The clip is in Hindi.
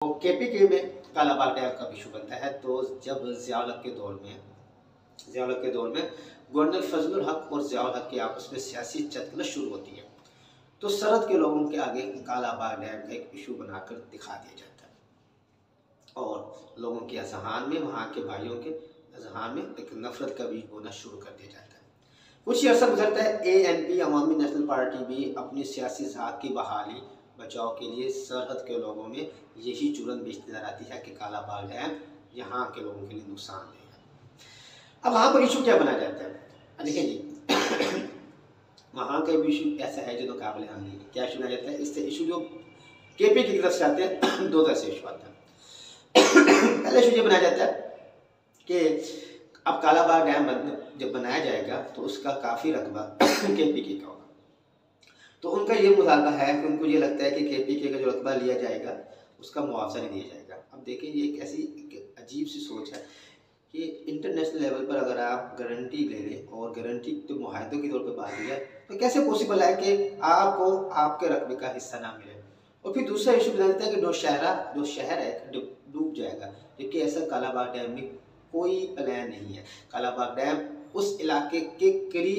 तो केपीके में कालाबाग डैम का इशू बनता है। तो जब ज़ियाउल हक के दौर में गवर्नर फजलुल हक और ज़ियाउल हक की आपस में सियासी चटकल शुरू होती है, तो सरहद के लोगों के आगे कालाबाग डैम का एक इशू बनाकर दिखा दिया जाता है और लोगों के अज़हान में, वहाँ के भाइयों के अज़हान में एक नफरत का बीज बोना शुरू कर दिया जाता है। कुछ ही अर्सा गुजरता है, ANP अवामी नेशनल पार्टी भी अपनी सियासी साख की बहाली बचाव के लिए सरहद के लोगों में यही चूरन बेचती नजर आती है कि कालाबाग डैम यहाँ के लोगों के लिए नुकसानदेह है। अब वहाँ पर इशू क्या बनाया जाता है? देखिए जी, वहाँ का भी इशू ऐसा है जो काबिल हल नहीं है। क्या इशू बनाया जाता है? इससे इशू जो केपी की तरफ से आते हैं, दो तरह से इशू आता है। पहले इशू ये बनाया जाता है कि अब कालाबाग डैम जब बनाया जाएगा तो उसका काफ़ी रकबा केपीके का होगा। तो उनका ये मुतालबा है कि उनको ये लगता है कि केपीके का जो रकबा लिया जाएगा उसका मुआवजा नहीं दिया जाएगा। अब देखिए, ये एक ऐसी अजीब सी सोच है कि इंटरनेशनल लेवल पर अगर आप गारंटी ले लें और गारंटी तो मुआहदों के तौर पर बात है, तो कैसे पॉसिबल है कि आपको आपके रकबे का हिस्सा ना मिले। और फिर दूसरा इशू बना देता है कि जो शहर है डूब जाएगा, जबकि ऐसा कालाबाग डैम में कोई प्लान नहीं है। कालाबाग डैम उस इलाके के करीब